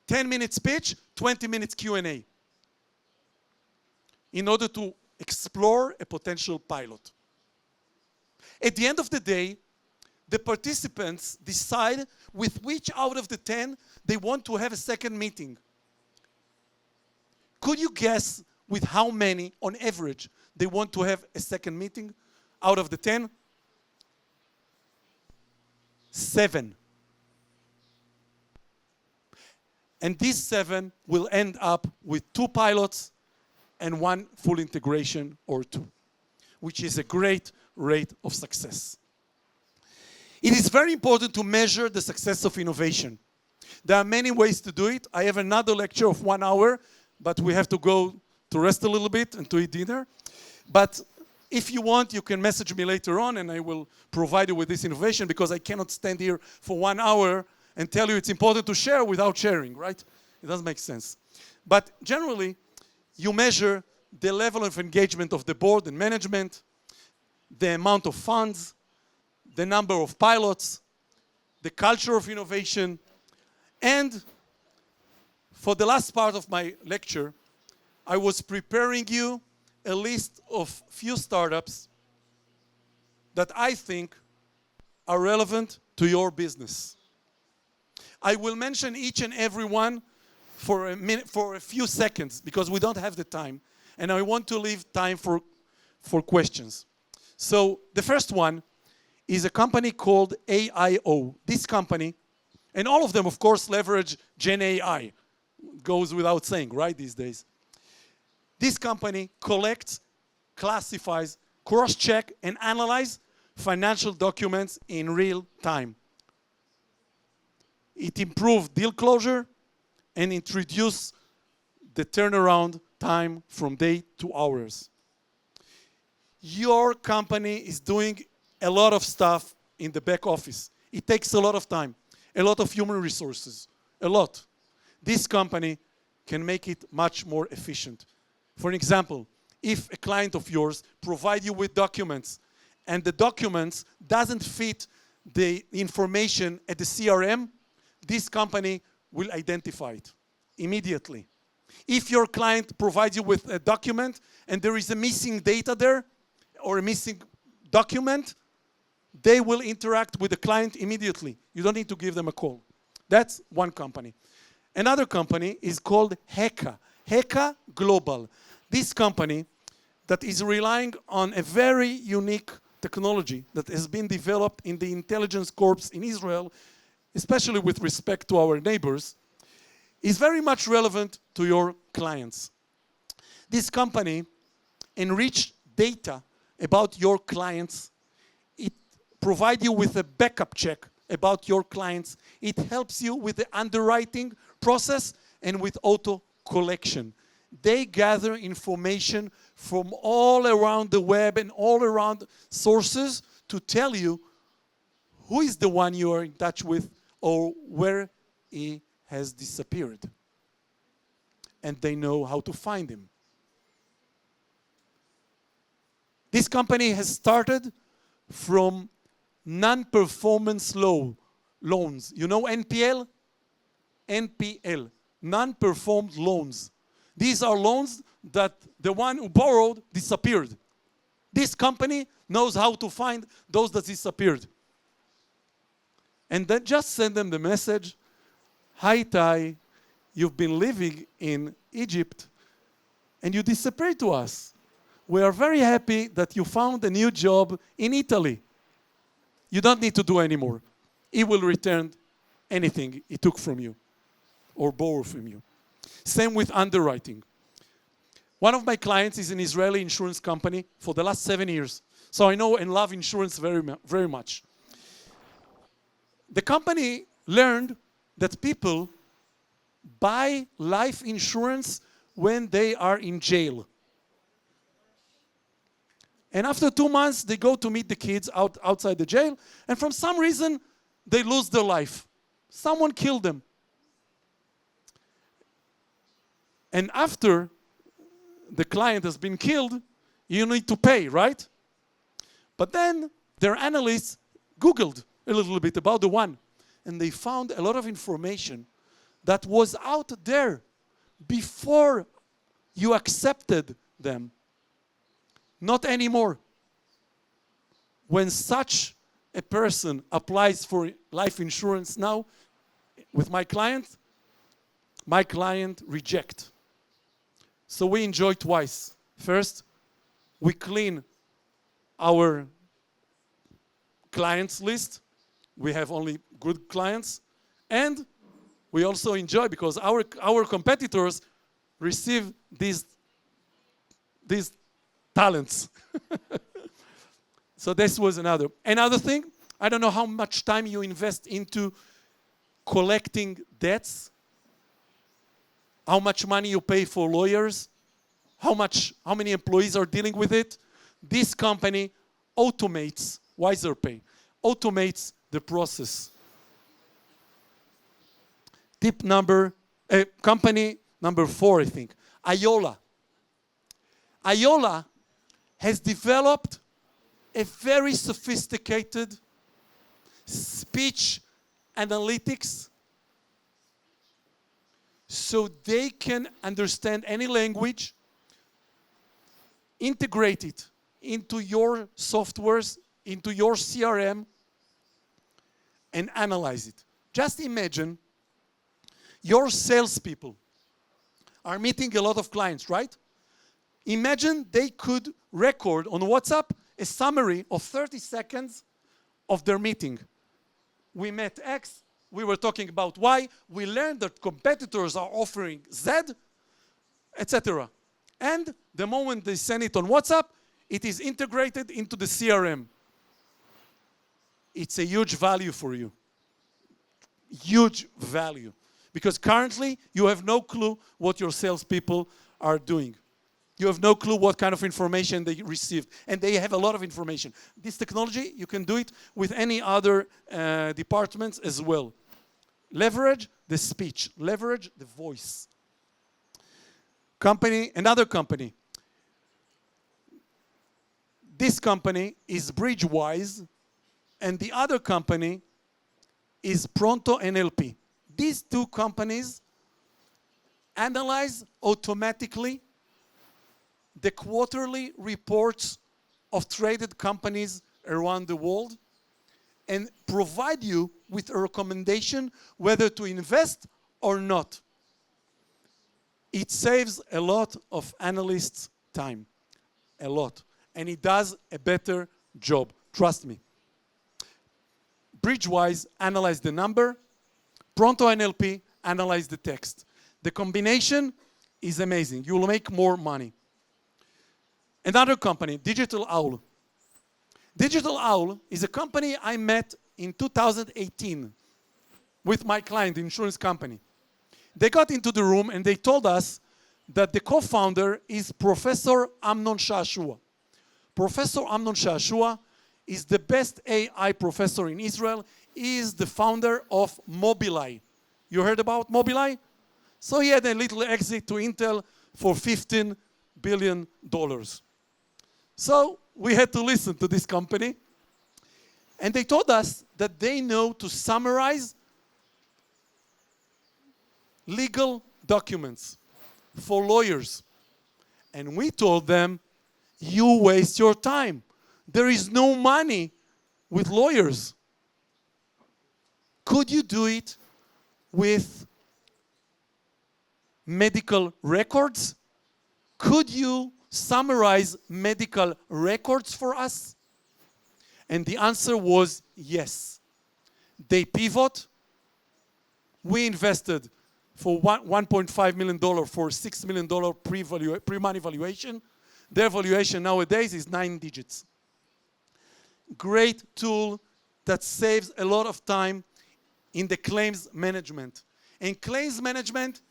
10-minute speech, 20 minutes Q&A. In order to explore a potential pilot. At the end of the day, the participants decide with which out of the 10 they want to have a second meeting. Could you guess with how many, on average, they want to have a second meeting out of the 10? 7. And these 7 will end up with 2 pilots and 1 full integration or 2, which is a great rate of success. It is very important to measure the success of innovation. There are many ways to do it. I have another lecture of 1 hour, but we have to go to rest a little bit and to eat dinner. But if you want, you can message me later on and I will provide you with this innovation, because I cannot stand here for 1 hour and tell you it's important to share without sharing, right? It doesn't make sense. But generally, you measure the level of engagement of the board and management, the amount of funds, the number of pilots, the culture of innovation, and for the last part of my lecture, I was preparing you a list of few startups that I think are relevant to your business. I will mention each and every one for a few seconds because we don't have the time, and I want to leave time for questions. So the first one is a company called AIO. This company, and all of them, of course, leverage Gen AI. Goes without saying, right, these days. This company collects, classifies, cross-check, and analyze financial documents in real time. It improved deal closure and introduced the turnaround time from day to hours. Your company is doing a lot of stuff in the back office. It takes a lot of time, a lot of human resources, a lot. This company can make it much more efficient. For example, if a client of yours provides you with documents and the documents doesn't fit the information at the CRM, this company will identify it immediately. If your client provides you with a document and there is a missing data there or a missing document, they will interact with the client immediately. You don't need to give them a call. That's one company. Another company is called Heka Global. This company that is relying on a very unique technology that has been developed in the intelligence corps in Israel, especially with respect to our neighbors, is very much relevant to your clients. This company enriched data about your clients. It provides you with a backup check about your clients. It helps you with the underwriting process and with auto collection. They gather information from all around the web and all around sources to tell you who is the one you are in touch with or where he has disappeared. And they know how to find him. This company has started from non-performance loans. You know NPL? NPL, non-performed loans. These are loans that the one who borrowed disappeared. This company knows how to find those that disappeared. And then just send them the message, "Hi, Itai, you've been living in Egypt and you disappeared to us. We are very happy that you found a new job in Italy. You don't need to do anymore. He will return anything he took from you or borrow from you." Same with underwriting. One of my clients is an Israeli insurance company for the last 7 years. So I know and love insurance very much. The company learned that people buy life insurance when they are in jail. And after 2 months, they go to meet the kids outside the jail, and from some reason, they lose their life. Someone killed them. And after the client has been killed, you need to pay, right? But then their analysts Googled a little bit about the one, and they found a lot of information that was out there before you accepted them. Not anymore. When such a person applies for life insurance now with my client rejects. So we enjoy twice. First, we clean our clients list. We have only good clients. And we also enjoy because our competitors receive these talents. So this was another thing. I don't know how much time you invest into collecting debts, how much money you pay for lawyers, how many employees are dealing with it. This company automates, WiserPay, automates the process. Company number 4, I think, Iola. Iola has developed a very sophisticated speech analytics so they can understand any language, integrate it into your softwares, into your CRM, and analyze it. Just imagine your salespeople are meeting a lot of clients, right? Imagine they could record on WhatsApp a summary of 30 seconds of their meeting. We met X, we were talking about Y, we learned that competitors are offering Z, etc. And the moment they send it on WhatsApp, it is integrated into the CRM. It's a huge value for you. Huge value. Because currently, you have no clue what your salespeople are doing. You have no clue what kind of information they receive. And they have a lot of information. This technology, you can do it with any other departments as well. Leverage the speech. Leverage the voice. Another company. This company is Bridgewise, and the other company is Pronto NLP. These two companies analyze automatically the quarterly reports of traded companies around the world and provide you with a recommendation whether to invest or not. It saves a lot of analysts' time. A lot. And it does a better job. Trust me. Bridgewise analyze the number. Pronto NLP analyze the text. The combination is amazing. You will make more money. Another company, Digital Owl. Digital Owl is a company I met in 2018 with my client, the insurance company. They got into the room and they told us that the co-founder is Professor Amnon Shashua. Professor Amnon Shashua is the best AI professor in Israel. He is the founder of Mobileye. You heard about Mobileye? So he had a little exit to Intel for $15 billion. So we had to listen to this company. And they told us that they know to summarize legal documents for lawyers. And we told them, you waste your time. There is no money with lawyers. Could you do it with medical records? Could you summarize medical records for us? And the answer was yes. They pivot. We invested for $1.5 million for $6 million pre-money valuation. Their valuation nowadays is 9 digits. Great tool that saves a lot of time in the claims management. And claims management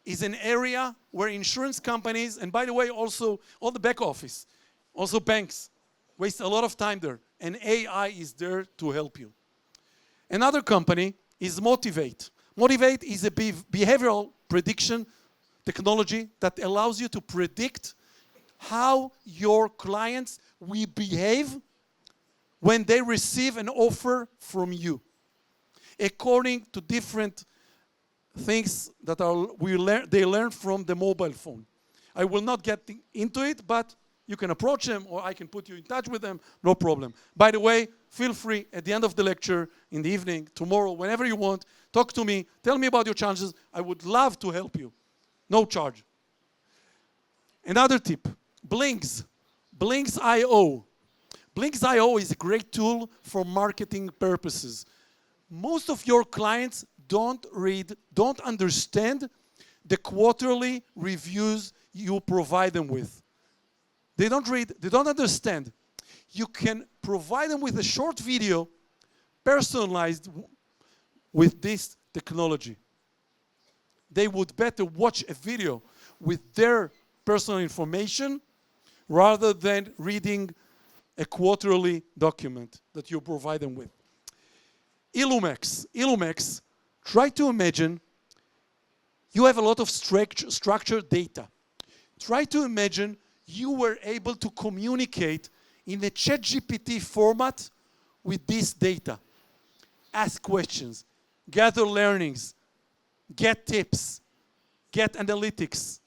is an area where insurance companies, and by the way, also all the back office, also banks, waste a lot of time there. And AI is there to help you. Another company is Motivate. Motivate is a behavioral prediction technology that allows you to predict how your clients will behave when they receive an offer from you, according to different things that they learn from the mobile phone. I will not get into it, but you can approach them or I can put you in touch with them, no problem. By the way, feel free at the end of the lecture, in the evening, tomorrow, whenever you want, talk to me, tell me about your challenges. I would love to help you. No charge. Another tip, Blinks. Blinks.io. Blinks.io is a great tool for marketing purposes. Most of your clients don't understand the quarterly reviews you provide them with. They don't read, they don't understand. You can provide them with a short video personalized with this technology. They would better watch a video with their personal information rather than reading a quarterly document that you provide them with. Illumex, try to imagine you have a lot of structured data. Try to imagine you were able to communicate in a ChatGPT format with this data. Ask questions, gather learnings, get tips, get analytics.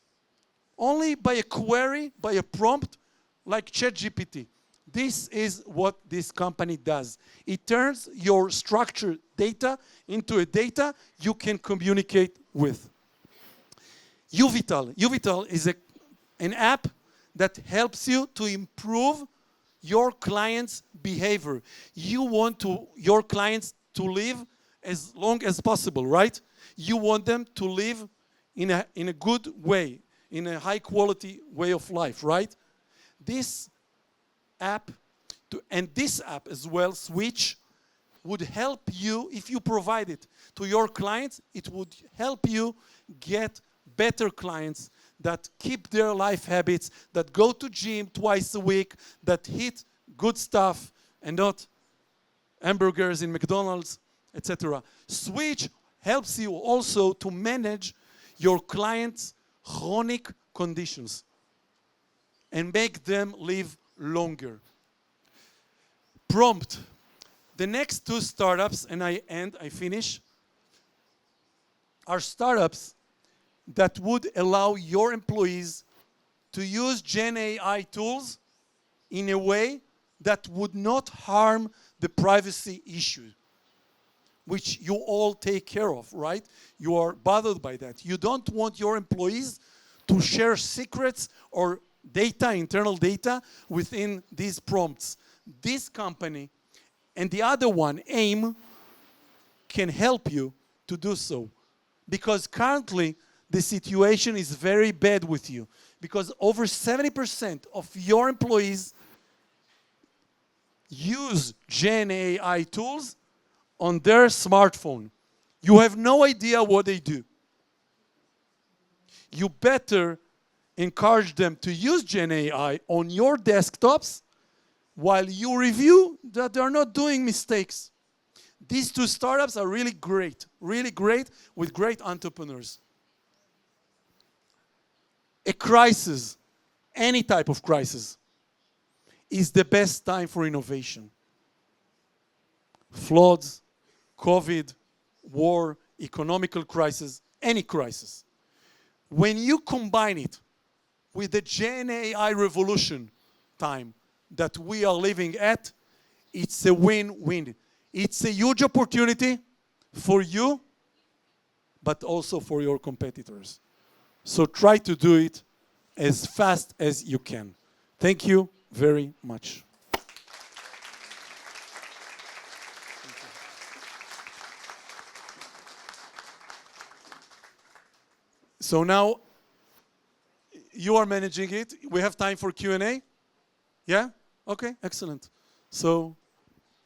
Only by a query, by a prompt, like ChatGPT. This is what this company does. It turns your structured data into a data you can communicate with. Uvital is an app that helps you to improve your clients' behavior. You want your clients to live as long as possible, right? You want them to live in a good way, in a high quality way of life, right? This app, and this app as well, Switch, would help you, if you provide it to your clients, it would help you get better clients that keep their life habits, that go to gym twice a week, that eat good stuff and not hamburgers in McDonald's, etc. Switch helps you also to manage your clients' chronic conditions and make them live longer. Prompt. The next two startups, and I finish, are startups that would allow your employees to use Gen AI tools in a way that would not harm the privacy issue, which you all take care of, right? You are bothered by that. You don't want your employees to share secrets or data, internal data, within these prompts. This company and the other one, AIM, can help you to do so. Because currently, the situation is very bad with you. Because over 70% of your employees use Gen AI tools on their smartphone. You have no idea what they do. You better encourage them to use Gen AI on your desktops while you review that they're not doing mistakes. These two startups are really great with great entrepreneurs. A crisis, any type of crisis, is the best time for innovation. Floods, COVID, war, economical crisis, any crisis. When you combine it with the Gen AI revolution time that we are living at, it's a win-win. It's a huge opportunity for you, but also for your competitors. So try to do it as fast as you can. Thank you very much. So now you are managing it. We have time for Q&A? Yeah? Okay, excellent. So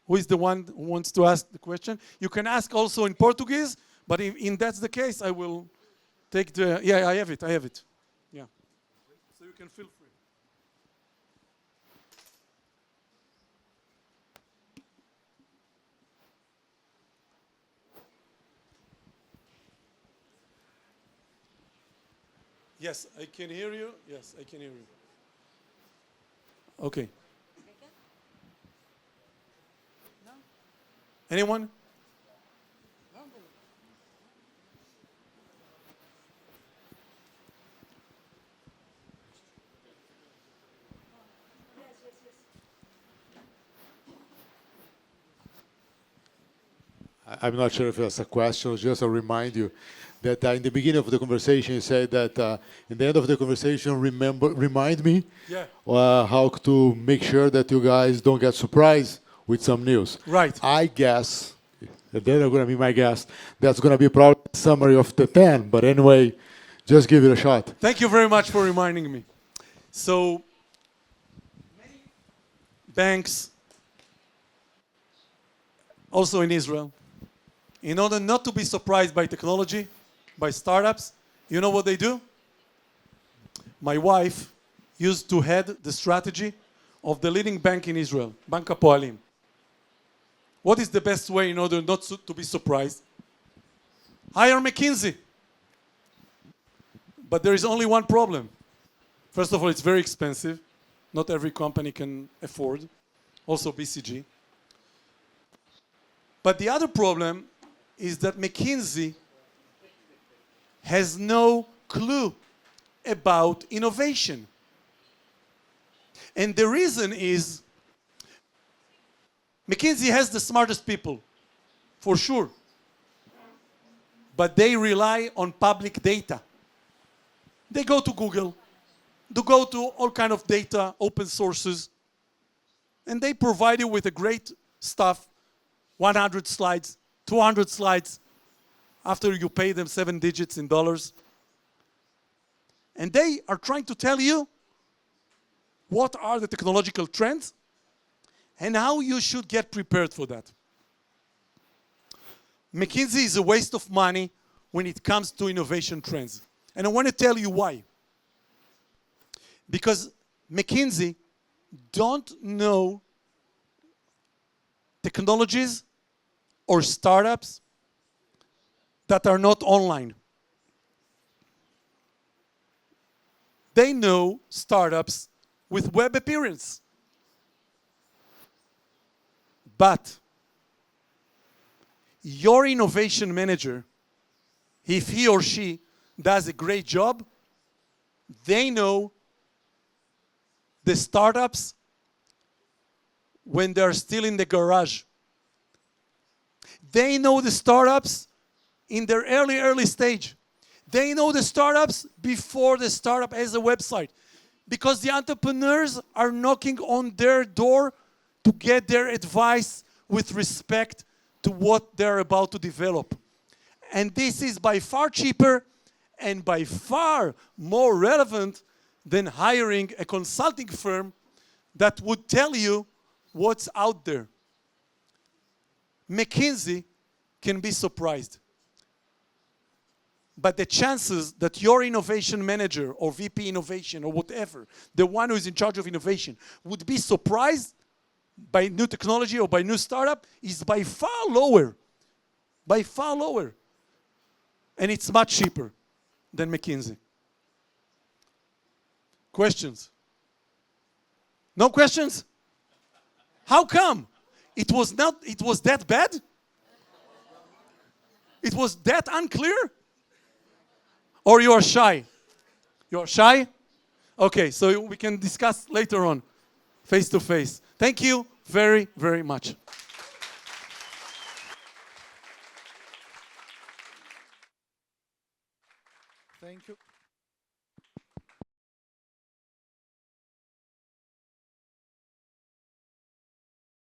who is the one who wants to ask the question? You can ask also in Portuguese, but if that's the case, I will take the... Yeah, I have it. Yeah. So you can feel free. Yes, I can hear you. Yes, I can hear you. Okay. Anyone? I'm not sure if that's a question, just to remind you that in the beginning of the conversation, you said that in the end of the conversation, remind me how to make sure that you guys don't get surprised with some news. Right. I guess, and then I'm going to be my guest, that's going to be probably a summary of the 10, but anyway, just give it a shot. Thank you very much for reminding me. So, many banks, also in Israel, in order not to be surprised by technology, by startups, you know what they do? My wife used to head the strategy of the leading bank in Israel, Bank Hapoalim. What is the best way in order not to be surprised? Hire McKinsey. But there is only one problem. First of all, it's very expensive. Not every company can afford. Also BCG. But the other problem is that McKinsey has no clue about innovation. And the reason is McKinsey has the smartest people, for sure. But they rely on public data. They go to Google, they go to all kind of data, open sources, and they provide you with a great stuff, 100 slides, 200 slides, after you pay them 7 digits in dollars. And they are trying to tell you what are the technological trends and how you should get prepared for that. McKinsey is a waste of money when it comes to innovation trends. And I want to tell you why. Because McKinsey don't know technologies or startups that are not online. They know startups with web appearance. But your innovation manager, if he or she does a great job, they know the startups when they're still in the garage. They know the startups in their early stage. They know the startups before the startup has a website. Because the entrepreneurs are knocking on their door to get their advice with respect to what they're about to develop. And this is by far cheaper and by far more relevant than hiring a consulting firm that would tell you what's out there. McKinsey can be surprised. But the chances that your innovation manager or VP innovation or whatever, the one who is in charge of innovation, would be surprised by new technology or by new startup is by far lower. By far lower. And it's much cheaper than McKinsey. Questions? No questions? How come? It was that bad? It was that unclear? Or you are shy? You are shy? Okay, so we can discuss later on, face to face. Thank you very, very much.